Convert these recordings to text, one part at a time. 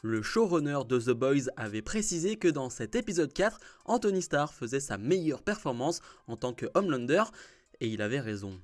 Le showrunner de The Boys avait précisé que dans cet épisode 4, Anthony Starr faisait sa meilleure performance en tant que Homelander, et il avait raison.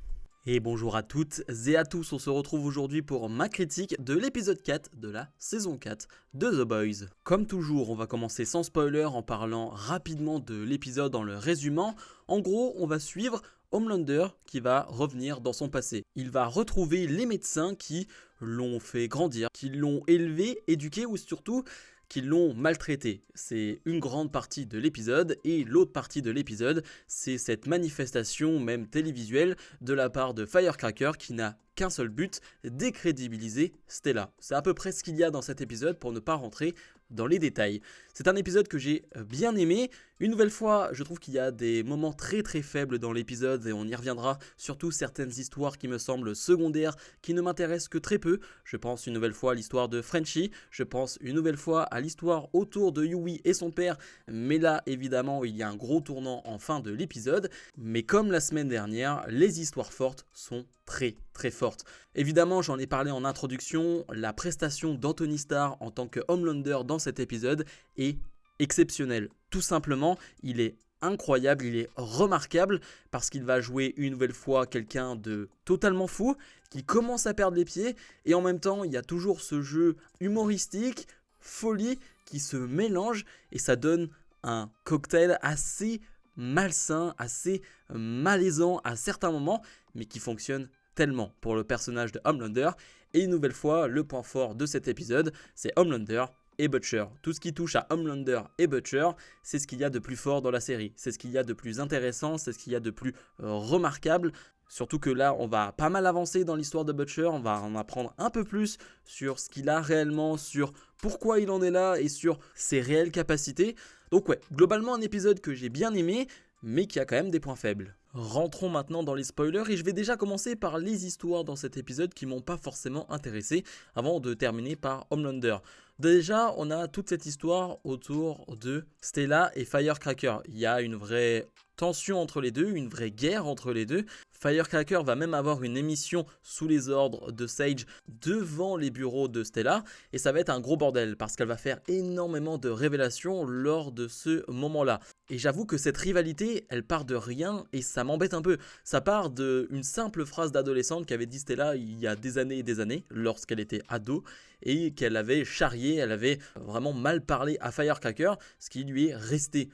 Et bonjour à toutes et à tous, on se retrouve aujourd'hui pour ma critique de l'épisode 4 de la saison 4 de The Boys. Comme toujours, on va commencer sans spoiler en parlant rapidement de l'épisode en le résumant. En gros, on va suivre Homelander qui va revenir dans son passé. Il va retrouver les médecins qui l'ont fait grandir, qui l'ont élevé, éduqué ou surtout qui l'ont maltraité. C'est une grande partie de l'épisode et l'autre partie de l'épisode, c'est cette manifestation même télévisuelle de la part de Firecracker qui n'a qu'un seul but, décrédibiliser Stella. C'est à peu près ce qu'il y a dans cet épisode pour ne pas rentrer dans les détails. C'est un épisode que j'ai bien aimé. Une nouvelle fois, je trouve qu'il y a des moments très faibles dans l'épisode et on y reviendra, surtout certaines histoires qui me semblent secondaires, qui ne m'intéressent que très peu. Je pense une nouvelle fois à l'histoire de Frenchie, je pense une nouvelle fois à l'histoire autour de Yui et son père, mais là évidemment il y a un gros tournant en fin de l'épisode. Mais comme la semaine dernière, les histoires fortes sont très fortes. Évidemment, j'en ai parlé en introduction, la prestation d'Anthony Starr en tant que Homelander dans cet épisode est exceptionnelle. Tout simplement, il est incroyable, il est remarquable parce qu'il va jouer une nouvelle fois quelqu'un de totalement fou qui commence à perdre les pieds et en même temps, il y a toujours ce jeu humoristique, folie qui se mélange et ça donne un cocktail assez malsain, assez malaisant à certains moments, mais qui fonctionne tellement pour le personnage de Homelander. Et une nouvelle fois, le point fort de cet épisode, c'est Homelander et Butcher. Tout ce qui touche à Homelander et Butcher, c'est ce qu'il y a de plus fort dans la série. C'est ce qu'il y a de plus intéressant, c'est ce qu'il y a de plus remarquable. Surtout que là, on va pas mal avancer dans l'histoire de Butcher, on va en apprendre un peu plus sur ce qu'il a réellement, sur pourquoi il en est là et sur ses réelles capacités. Donc ouais, globalement un épisode que j'ai bien aimé, mais qui a quand même des points faibles. Rentrons maintenant dans les spoilers et je vais déjà commencer par les histoires dans cet épisode qui m'ont pas forcément intéressé avant de terminer par Homelander. Déjà, on a toute cette histoire autour de Stella et Firecracker. Il y a une vraie tension entre les deux, une vraie guerre entre les deux. Firecracker va même avoir une émission sous les ordres de Sage devant les bureaux de Stella et ça va être un gros bordel parce qu'elle va faire énormément de révélations lors de ce moment-là. Et j'avoue que cette rivalité, elle part de rien et ça m'embête un peu. Ça part d'une simple phrase d'adolescente qu'avait dit Stella il y a des années et des années lorsqu'elle était ado et qu'elle avait charrié, elle avait vraiment mal parlé à Firecracker, ce qui lui est resté.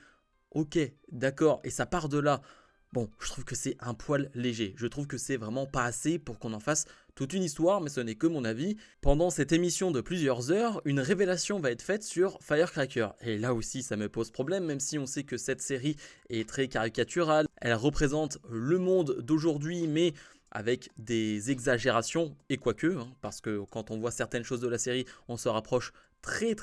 Ok, d'accord, et ça part de là. Bon, je trouve que c'est un poil léger. Je trouve que c'est vraiment pas assez pour qu'on en fasse toute une histoire, mais ce n'est que mon avis. Pendant cette émission de plusieurs heures, une révélation va être faite sur Firecracker. Et là aussi, ça me pose problème, même si on sait que cette série est très caricaturale. Elle représente le monde d'aujourd'hui, mais avec des exagérations, et quoique, parce que quand on voit certaines choses de la série, on se rapproche très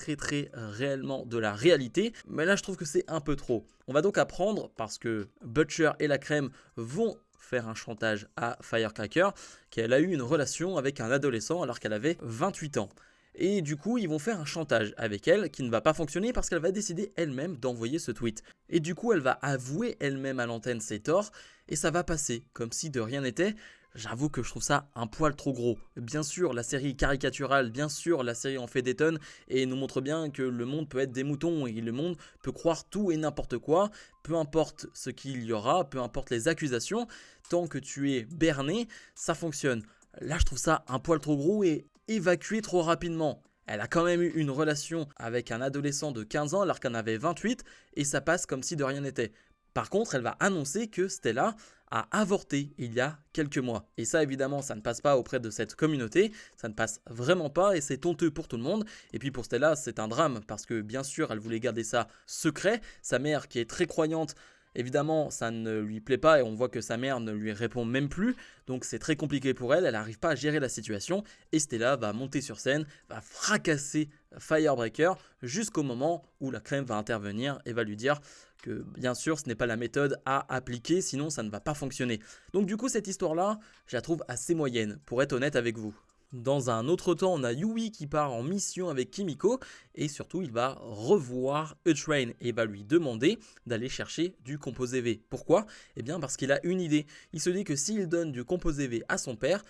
réellement de la réalité, mais là je trouve que c'est un peu trop. On va donc apprendre, parce que Butcher et la crème vont faire un chantage à Firecracker, qu'elle a eu une relation avec un adolescent alors qu'elle avait 28 ans. Et du coup, ils vont faire un chantage avec elle qui ne va pas fonctionner parce qu'elle va décider elle-même d'envoyer ce tweet. Et du coup, elle va avouer elle-même à l'antenne ses torts et ça va passer comme si de rien n'était. J'avoue que je trouve ça un poil trop gros. Bien sûr, la série caricaturale, bien sûr, la série en fait des tonnes et nous montre bien que le monde peut être des moutons et le monde peut croire tout et n'importe quoi, peu importe ce qu'il y aura, peu importe les accusations, tant que tu es berné, ça fonctionne. Là, je trouve ça un poil trop gros et évacué trop rapidement. Elle a quand même eu une relation avec un adolescent de 15 ans alors qu'elle en avait 28 et ça passe comme si de rien n'était. Par contre, elle va annoncer que Stella a avorté il y a quelques mois. Et ça, évidemment, ça ne passe pas auprès de cette communauté, ça ne passe vraiment pas et c'est honteux pour tout le monde. Et puis pour Stella, c'est un drame parce que bien sûr, elle voulait garder ça secret. Sa mère, qui est très croyante, évidemment, ça ne lui plaît pas et on voit que sa mère ne lui répond même plus. Donc c'est très compliqué pour elle, elle n'arrive pas à gérer la situation. Et Stella va monter sur scène, va fracasser Firebreaker jusqu'au moment où la crème va intervenir et va lui dire que bien sûr ce n'est pas la méthode à appliquer, sinon ça ne va pas fonctionner. Donc du coup cette histoire-là, je la trouve assez moyenne, pour être honnête avec vous. Dans un autre temps, on a Yui qui part en mission avec Kimiko et surtout il va revoir A-Train et va lui demander d'aller chercher du composé V. Pourquoi? Eh bien parce qu'il a une idée. Il se dit que s'il donne du composé V à son père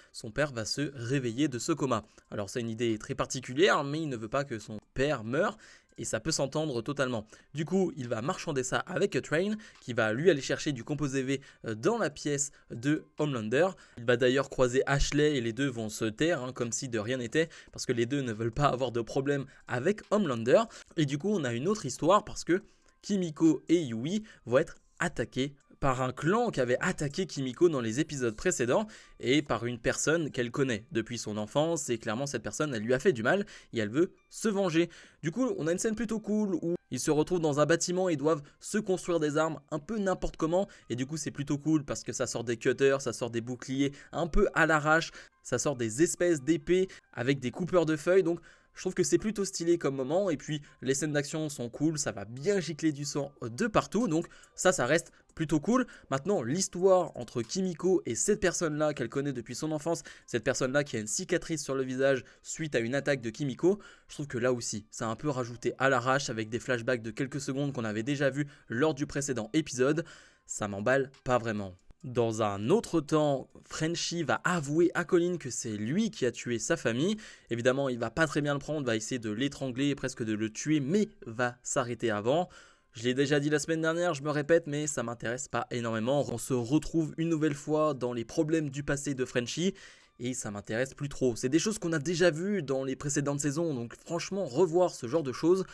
va se réveiller de ce coma. Alors c'est une idée très particulière, mais il ne veut pas que son père meure. Et ça peut s'entendre totalement. Du coup, il va marchander ça avec A-Train, qui va lui aller chercher du composé V dans la pièce de Homelander. Il va d'ailleurs croiser Ashley et les deux vont se taire, comme si de rien n'était, parce que les deux ne veulent pas avoir de problème avec Homelander. Et du coup, on a une autre histoire parce que Kimiko et Yui vont être attaqués par un clan qui avait attaqué Kimiko dans les épisodes précédents et par une personne qu'elle connaît depuis son enfance et clairement cette personne elle lui a fait du mal et elle veut se venger. Du coup on a une scène plutôt cool où ils se retrouvent dans un bâtiment et doivent se construire des armes un peu n'importe comment et du coup c'est plutôt cool parce que ça sort des cutters, ça sort des boucliers un peu à l'arrache, ça sort des espèces d'épées avec des coupeurs de feuilles donc je trouve que c'est plutôt stylé comme moment et puis les scènes d'action sont cool, ça va bien gicler du sang de partout donc ça reste plutôt cool. Maintenant l'histoire entre Kimiko et cette personne là qu'elle connaît depuis son enfance, cette personne là qui a une cicatrice sur le visage suite à une attaque de Kimiko, je trouve que là aussi ça a un peu rajouté à l'arrache avec des flashbacks de quelques secondes qu'on avait déjà vu lors du précédent épisode, ça m'emballe pas vraiment. Dans un autre temps, Frenchie va avouer à Colin que c'est lui qui a tué sa famille. Évidemment, il va pas très bien le prendre, va essayer de l'étrangler et presque de le tuer, mais va s'arrêter avant. Je l'ai déjà dit la semaine dernière, je me répète, mais ça m'intéresse pas énormément. On se retrouve une nouvelle fois dans les problèmes du passé de Frenchie. Et ça m'intéresse plus trop. C'est des choses qu'on a déjà vues dans les précédentes saisons. Donc franchement, revoir ce genre de choses,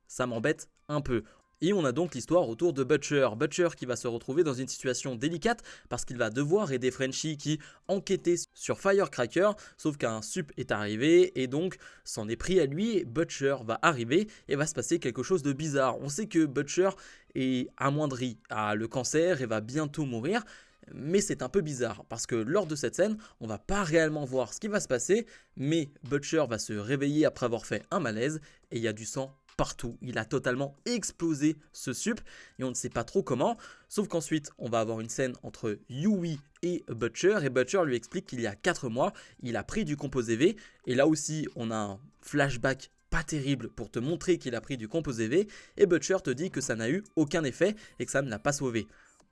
ça m'embête un peu. Et on a donc l'histoire autour de Butcher. Butcher qui va se retrouver dans une situation délicate parce qu'il va devoir aider Frenchie qui enquêtait sur Firecracker, sauf qu'un sup est arrivé et donc s'en est pris à lui. Butcher va arriver et va se passer quelque chose de bizarre. On sait que Butcher est amoindri à le cancer et va bientôt mourir. Mais c'est un peu bizarre parce que lors de cette scène, on va pas réellement voir ce qui va se passer, mais Butcher va se réveiller après avoir fait un malaise et il y a du sang partout. Il a totalement explosé ce sup et on ne sait pas trop comment. Sauf qu'ensuite, on va avoir une scène entre Yui et Butcher lui explique qu'il y a 4 mois, il a pris du composé V et là aussi, on a un flashback pas terrible pour te montrer qu'il a pris du composé V et Butcher te dit que ça n'a eu aucun effet et que ça ne l'a pas sauvé.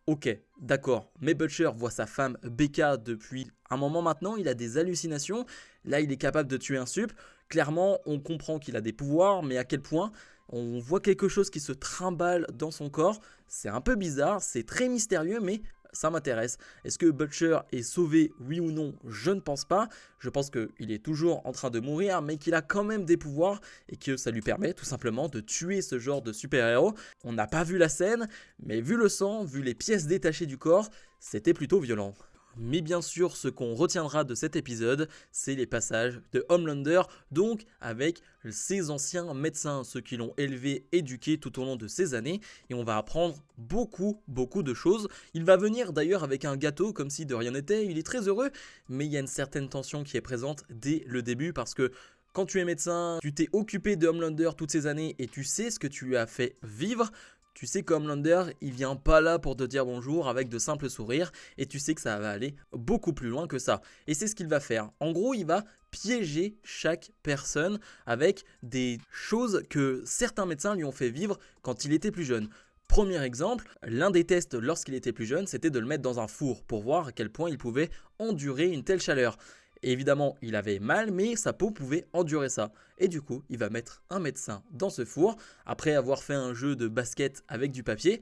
Ok, d'accord, mais Butcher voit sa femme Becca depuis un moment maintenant, il a des hallucinations, là il est capable de tuer un sup, clairement on comprend qu'il a des pouvoirs, mais à quel point on voit quelque chose qui se trimballe dans son corps, c'est un peu bizarre, c'est très mystérieux, mais ça m'intéresse. Est-ce que Butcher est sauvé, oui ou non? Je ne pense pas. Je pense qu'il est toujours en train de mourir, mais qu'il a quand même des pouvoirs et que ça lui permet tout simplement de tuer ce genre de super-héros. On n'a pas vu la scène, mais vu le sang, vu les pièces détachées du corps, c'était plutôt violent. Mais bien sûr, ce qu'on retiendra de cet épisode, c'est les passages de Homelander, donc avec ses anciens médecins, ceux qui l'ont élevé, éduqué tout au long de ces années, et on va apprendre beaucoup de choses. Il va venir d'ailleurs avec un gâteau comme si de rien n'était, il est très heureux, mais il y a une certaine tension qui est présente dès le début parce que quand tu es médecin, tu t'es occupé de Homelander toutes ces années et tu sais ce que tu lui as fait vivre. Tu sais qu'Homelander, il vient pas là pour te dire bonjour avec de simples sourires et tu sais que ça va aller beaucoup plus loin que ça. Et c'est ce qu'il va faire. En gros, il va piéger chaque personne avec des choses que certains médecins lui ont fait vivre quand il était plus jeune. Premier exemple, l'un des tests lorsqu'il était plus jeune, c'était de le mettre dans un four pour voir à quel point il pouvait endurer une telle chaleur. Et évidemment, il avait mal, mais sa peau pouvait endurer ça. Et du coup, il va mettre un médecin dans ce four, après avoir fait un jeu de basket avec du papier,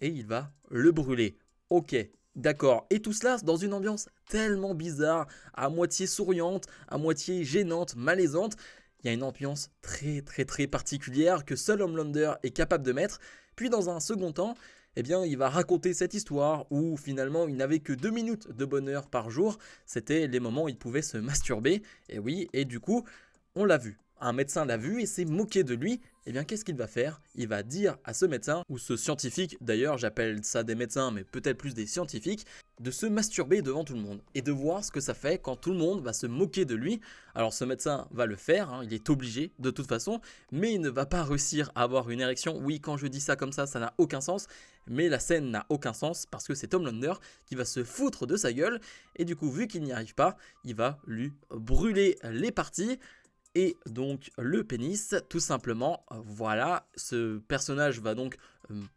et il va le brûler. Ok, d'accord. Et tout cela dans une ambiance tellement bizarre, à moitié souriante, à moitié gênante, malaisante. Il y a une ambiance très particulière que seul Homelander est capable de mettre. Puis dans un second temps, eh bien, il va raconter cette histoire où finalement il n'avait que 2 minutes de bonheur par jour. C'était les moments où il pouvait se masturber. Et oui, et du coup, on l'a vu. un médecin l'a vu et s'est moqué de lui, eh bien qu'est-ce qu'il va faire? Il va dire à ce médecin, ou ce scientifique, d'ailleurs j'appelle ça des médecins mais peut-être plus des scientifiques, de se masturber devant tout le monde et de voir ce que ça fait quand tout le monde va se moquer de lui. Alors ce médecin va le faire, il est obligé de toute façon, mais il ne va pas réussir à avoir une érection. Oui, quand je dis ça comme ça n'a aucun sens, mais la scène n'a aucun sens parce que c'est Homelander qui va se foutre de sa gueule et du coup vu qu'il n'y arrive pas, il va lui brûler les parties. Et donc le pénis, tout simplement, voilà, ce personnage va donc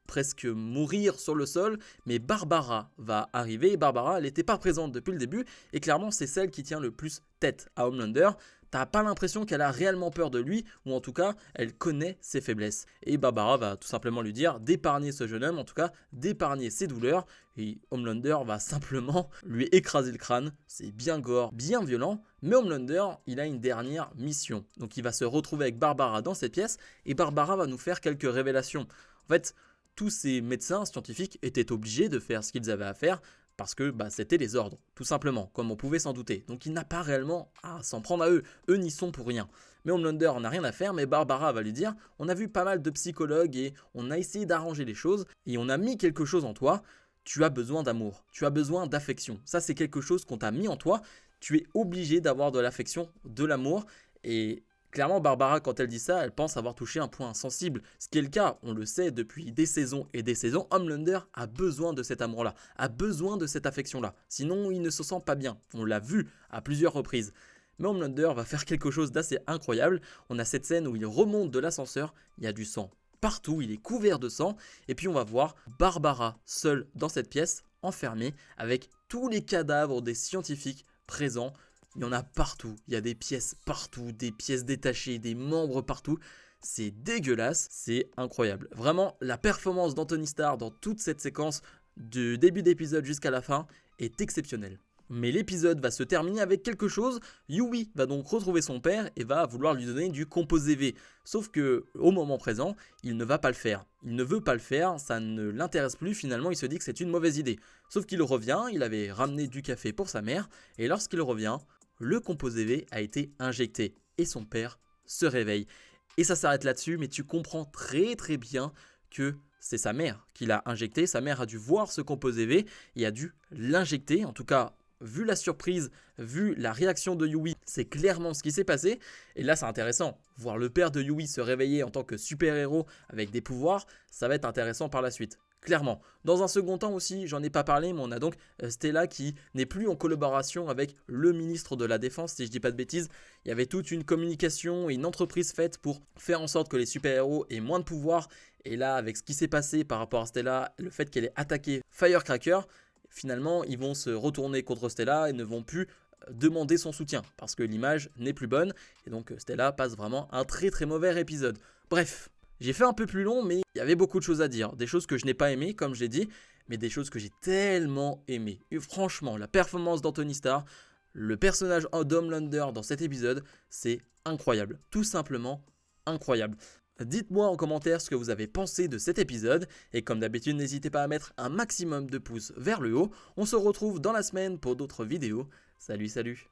presque mourir sur le sol, mais Barbara va arriver, et Barbara, elle n'était pas présente depuis le début, et clairement c'est celle qui tient le plus tête à Homelander. T'as pas l'impression qu'elle a réellement peur de lui, ou en tout cas, elle connaît ses faiblesses. Et Barbara va tout simplement lui dire d'épargner ce jeune homme, en tout cas d'épargner ses douleurs, et Homelander va simplement lui écraser le crâne. C'est bien gore, bien violent, mais Homelander, il a une dernière mission. Donc il va se retrouver avec Barbara dans cette pièce, et Barbara va nous faire quelques révélations. En fait, tous ces médecins scientifiques étaient obligés de faire ce qu'ils avaient à faire, parce que c'était les ordres, tout simplement, comme on pouvait s'en douter. Donc il n'a pas réellement à s'en prendre à eux, eux n'y sont pour rien. Mais Homelander n'a rien à faire, mais Barbara va lui dire « On a vu pas mal de psychologues et on a essayé d'arranger les choses, et on a mis quelque chose en toi, tu as besoin d'amour, tu as besoin d'affection. Ça c'est quelque chose qu'on t'a mis en toi, tu es obligé d'avoir de l'affection, de l'amour, et... » Clairement, Barbara, quand elle dit ça, elle pense avoir touché un point sensible. Ce qui est le cas, on le sait depuis des saisons et des saisons, Homelander a besoin de cet amour-là, a besoin de cette affection-là. Sinon, il ne se sent pas bien. On l'a vu à plusieurs reprises. Mais Homelander va faire quelque chose d'assez incroyable. On a cette scène où il remonte de l'ascenseur, il y a du sang partout, il est couvert de sang. Et puis on va voir Barbara seule dans cette pièce, enfermée, avec tous les cadavres des scientifiques présents. Il y en a partout, il y a des pièces partout, des pièces détachées, des membres partout. C'est dégueulasse, c'est incroyable. Vraiment, la performance d'Anthony Starr dans toute cette séquence du début d'épisode jusqu'à la fin est exceptionnelle. Mais l'épisode va se terminer avec quelque chose. Yui va donc retrouver son père et va vouloir lui donner du composé V. Sauf que au moment présent, il ne va pas le faire. Il ne veut pas le faire, ça ne l'intéresse plus. Finalement, il se dit que c'est une mauvaise idée. Sauf qu'il revient, il avait ramené du café pour sa mère. Et lorsqu'il revient, le composé V a été injecté. Et son père se réveille. Et ça s'arrête là-dessus, mais tu comprends très très bien que c'est sa mère qui l'a injecté. Sa mère a dû voir ce composé V et a dû l'injecter. En tout cas, vu la surprise, vu la réaction de Yui, c'est clairement ce qui s'est passé. Et là, c'est intéressant. Voir le père de Yui se réveiller en tant que super-héros avec des pouvoirs, ça va être intéressant par la suite. Clairement. Dans un second temps aussi, j'en ai pas parlé, mais on a donc Stella qui n'est plus en collaboration avec le ministre de la Défense, si je dis pas de bêtises. Il y avait toute une communication et une entreprise faite pour faire en sorte que les super-héros aient moins de pouvoir. Et là, avec ce qui s'est passé par rapport à Stella, le fait qu'elle ait attaqué Firecracker, finalement, ils vont se retourner contre Stella et ne vont plus demander son soutien parce que l'image n'est plus bonne. Et donc Stella passe vraiment un très très mauvais épisode. Bref. J'ai fait un peu plus long, mais il y avait beaucoup de choses à dire. Des choses que je n'ai pas aimées, comme je l'ai dit, mais des choses que j'ai tellement aimées. Et franchement, la performance d'Anthony Starr, le personnage d'Homelander dans cet épisode, c'est incroyable. Tout simplement incroyable. Dites-moi en commentaire ce que vous avez pensé de cet épisode. Et comme d'habitude, n'hésitez pas à mettre un maximum de pouces vers le haut. On se retrouve dans la semaine pour d'autres vidéos. Salut, salut!